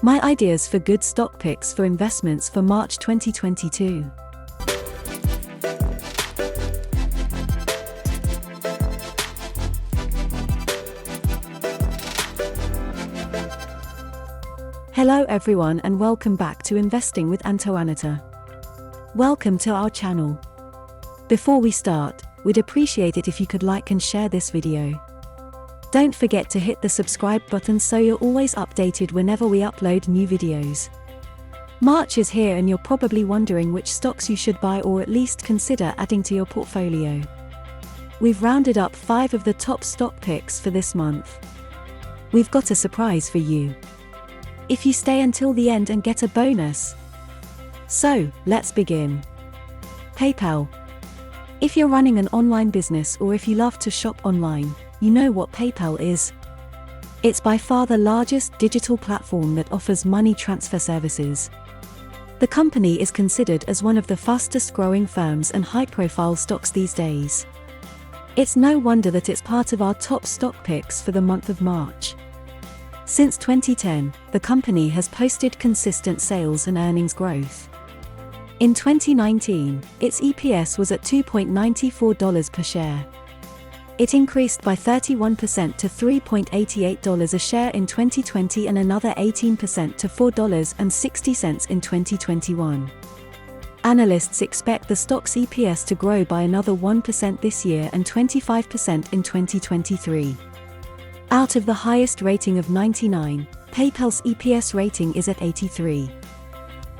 My ideas for good stock picks for investments for March 2022. Hello everyone and welcome back to Investing with Antoaneta. Welcome to our channel. Before we start, we'd appreciate it if you could like and share this video. Don't forget to hit the subscribe button so you're always updated whenever we upload new videos. March is here and you're probably wondering which stocks you should buy or at least consider adding to your portfolio. We've rounded up 5 of the top stock picks for this month. We've got a surprise for you if you stay until the end and get a bonus. So, let's begin. PayPal. If you're running an online business or if you love to shop online, you know what PayPal is. It's by far the largest digital platform that offers money transfer services. The company is considered as one of the fastest growing firms and high-profile stocks these days. It's no wonder that it's part of our top stock picks for the month of March. Since 2010, the company has posted consistent sales and earnings growth. In 2019, its EPS was at $2.94 per share. It increased by 31% to $3.88 a share in 2020 and another 18% to $4.60 in 2021. Analysts expect the stock's EPS to grow by another 1% this year and 25% in 2023. Out of the highest rating of 99, PayPal's EPS rating is at 83.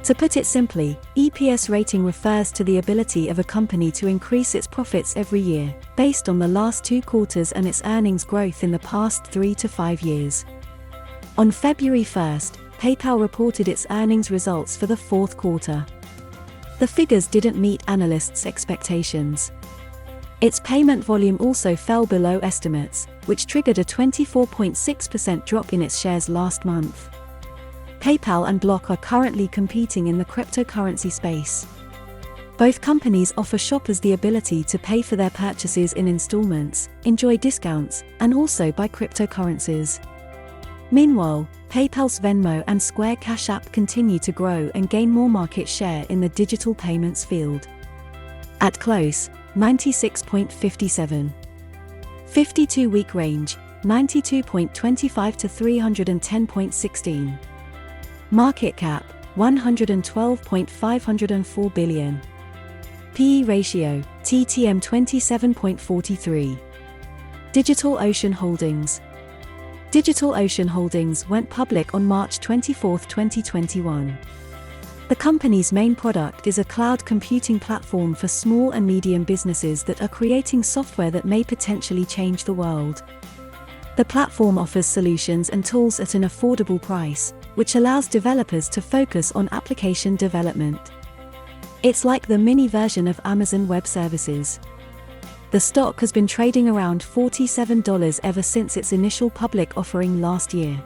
To put it simply, EPS rating refers to the ability of a company to increase its profits every year, based on the last 2 quarters and its earnings growth in the past 3 to 5 years. On February 1st, PayPal reported its earnings results for the 4th quarter. The figures didn't meet analysts' expectations. Its payment volume also fell below estimates, which triggered a 24.6% drop in its shares last month. PayPal and Block are currently competing in the cryptocurrency space. Both companies offer shoppers the ability to pay for their purchases in installments, enjoy discounts, and also buy cryptocurrencies. Meanwhile, PayPal's Venmo and Square Cash App continue to grow and gain more market share in the digital payments field. At close, 96.57. 52-week range, 92.25 to 310.16. Market cap, $112.504 billion. PE ratio, TTM 27.43. DigitalOcean Holdings. DigitalOcean Holdings went public on March 24, 2021. The company's main product is a cloud computing platform for small and medium businesses that are creating software that may potentially change the world. The platform offers solutions and tools at an affordable price, which allows developers to focus on application development. It's like the mini version of Amazon Web Services. The stock has been trading around $47 ever since its initial public offering last year.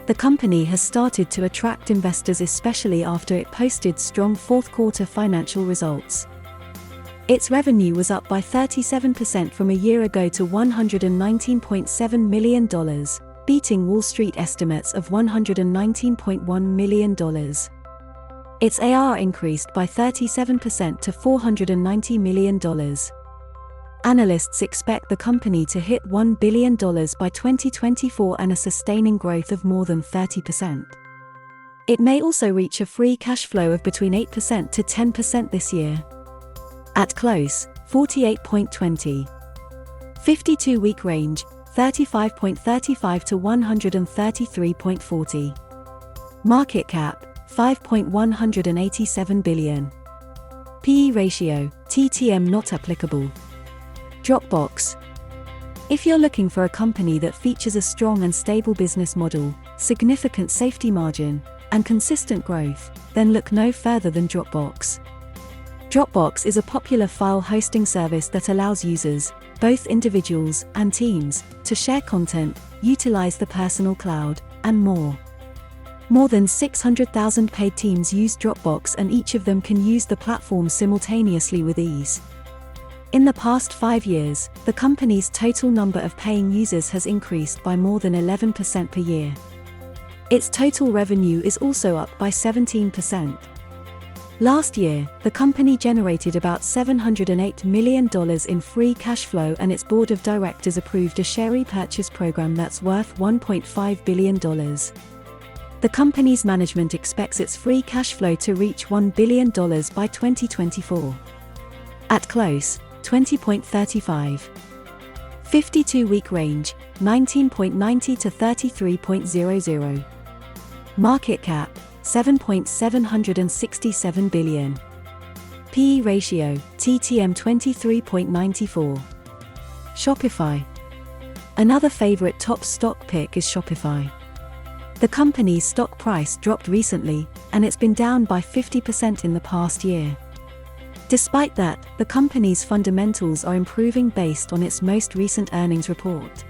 The company has started to attract investors, especially after it posted strong 4th quarter financial results. Its revenue was up by 37% from a year ago to $119.7 million, beating Wall Street estimates of $119.1 million. Its ARR increased by 37% to $490 million. Analysts expect the company to hit $1 billion by 2024 and a sustaining growth of more than 30%. It may also reach a free cash flow of between 8% to 10% this year. At close, 48.20. 52-week range, 35.35 to 133.40. Market cap, $5.187 billion. PE ratio, TTM not applicable. Dropbox. If you're looking for a company that features a strong and stable business model, significant safety margin, and consistent growth, then look no further than Dropbox. Dropbox is a popular file hosting service that allows users, both individuals and teams, to share content, utilize the personal cloud, and more. More than 600,000 paid teams use Dropbox and each of them can use the platform simultaneously with ease. In the past 5 years, the company's total number of paying users has increased by more than 11% per year. Its total revenue is also up by 17%. Last year, the company generated about $708 million in free cash flow, and its board of directors approved a share repurchase program that's worth $1.5 billion. The company's management expects its free cash flow to reach $1 billion by 2024. At close, 20.35. 52-week range, 19.90 to 33.00. Market cap, $7.767 billion. PE ratio, TTM 23.94. Shopify. Another favorite top stock pick is Shopify. The company's stock price dropped recently, and it's been down by 50% in the past year. Despite that, the company's fundamentals are improving based on its most recent earnings report.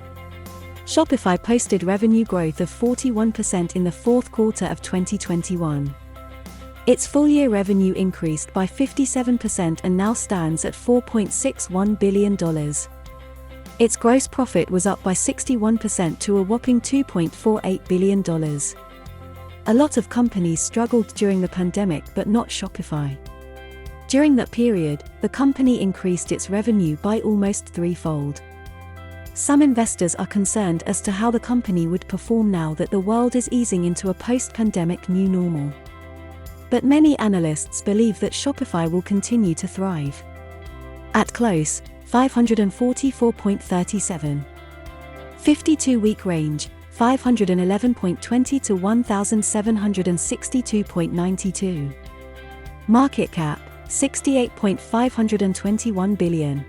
Shopify posted revenue growth of 41% in the fourth quarter of 2021. Its full-year revenue increased by 57% and now stands at $4.61 billion. Its gross profit was up by 61% to a whopping $2.48 billion. A lot of companies struggled during the pandemic, but not Shopify. During that period, the company increased its revenue by almost threefold. Some investors are concerned as to how the company would perform now that the world is easing into a post-pandemic new normal. But many analysts believe that Shopify will continue to thrive. At close, 544.37. 52-week range, 511.20 to 1,762.92. Market cap, $68.521 billion.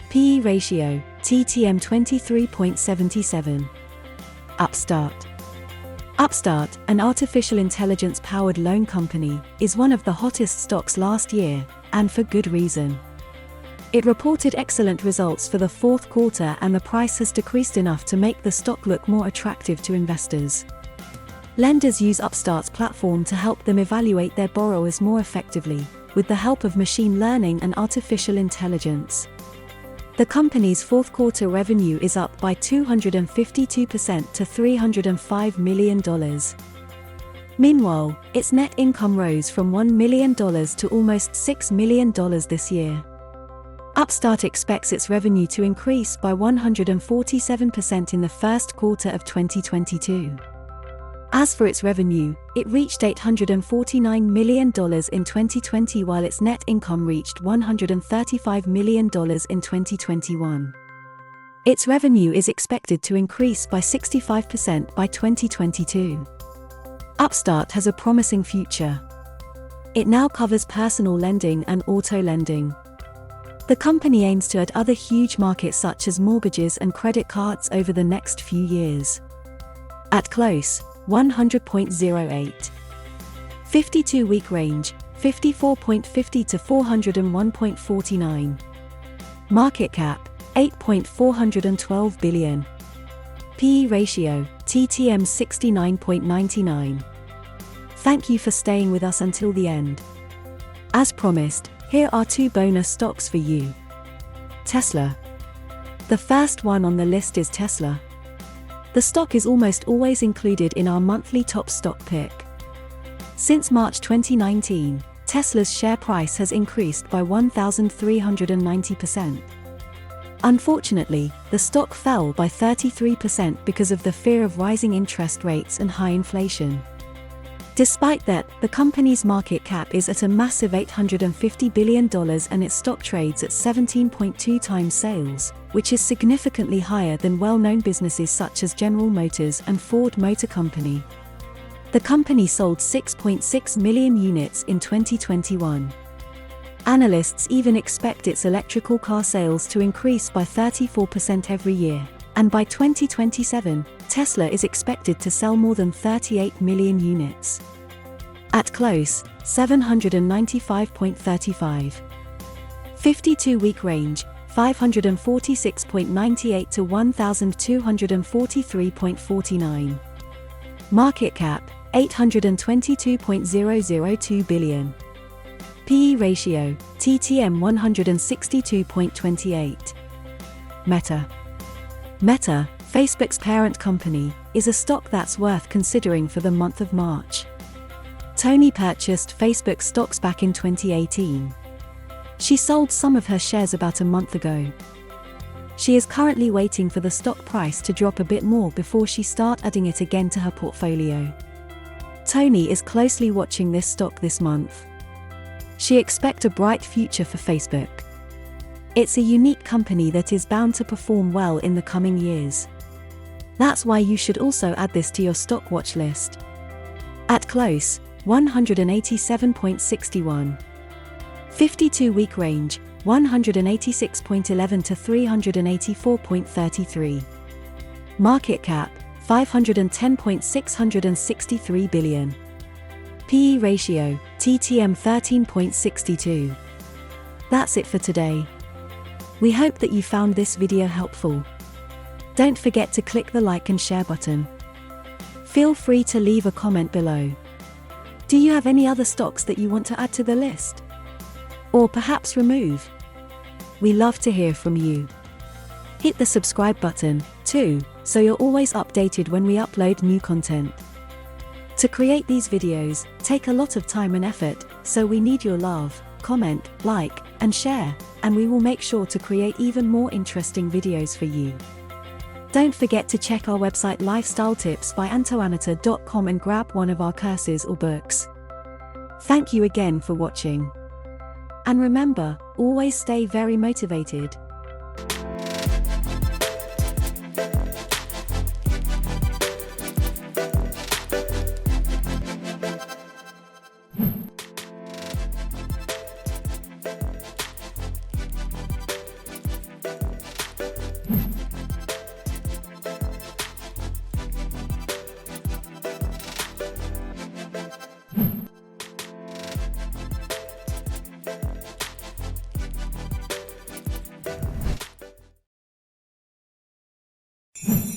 PE ratio, TTM 23.77. Upstart. Upstart, an artificial intelligence-powered loan company, is one of the hottest stocks last year, and for good reason. It reported excellent results for the fourth quarter, and the price has decreased enough to make the stock look more attractive to investors. Lenders use Upstart's platform to help them evaluate their borrowers more effectively, with the help of machine learning and artificial intelligence. The company's fourth quarter revenue is up by 252% to $305 million. Meanwhile, its net income rose from $1 million to almost $6 million this year. Upstart expects its revenue to increase by 147% in the first quarter of 2022. As for its revenue, it reached $849 million in 2020, while its net income reached $135 million in 2021. Its revenue is expected to increase by 65% by 2022. Upstart has a promising future. It now covers personal lending and auto lending. The company aims to add other huge markets such as mortgages and credit cards over the next few years. At close, 100.08. 52-week range, 54.50 to 401.49. Market cap, $8.412 billion. PE ratio, TTM 69.99. Thank you for staying with us until the end. As promised, here are two bonus stocks for you. Tesla. The first one on the list is Tesla. The stock is almost always included in our monthly top stock pick. Since March 2019, Tesla's share price has increased by 1,390%. Unfortunately, the stock fell by 33% because of the fear of rising interest rates and high inflation. Despite that, the company's market cap is at a massive $850 billion and its stock trades at 17.2 times sales, which is significantly higher than well-known businesses such as General Motors and Ford Motor Company. The company sold 6.6 million units in 2021. Analysts even expect its electrical car sales to increase by 34% every year, and by 2027, Tesla is expected to sell more than 38 million units. At close, 795.35. 52-week range, 546.98 to 1,243.49. Market cap, $822.002 billion. PE ratio, TTM 162.28. Meta. Meta, Facebook's parent company, is a stock that's worth considering for the month of March. Tony purchased Facebook stocks back in 2018. She sold some of her shares about a month ago. She is currently waiting for the stock price to drop a bit more before she starts adding it again to her portfolio. Tony is closely watching this stock this month. She expects a bright future for Facebook. It's a unique company that is bound to perform well in the coming years. That's why you should also add this to your stock watch list. At close, 187.61. 52-week range, 186.11 to 384.33. Market cap, 510.663 billion. PE ratio, TTM 13.62. That's it for today. We hope that you found this video helpful. Don't forget to click the like and share button. Feel free to leave a comment below. Do you have any other stocks that you want to add to the list? Or perhaps remove? We love to hear from you. Hit the subscribe button, too, so you're always updated when we upload new content. To create these videos, take a lot of time and effort, so we need your love, comment, like, and share, and we will make sure to create even more interesting videos for you. Don't forget to check our website Lifestyle Tips by Antoaneta.com and grab one of our courses or books. Thank you again for watching. And remember, always stay very motivated. You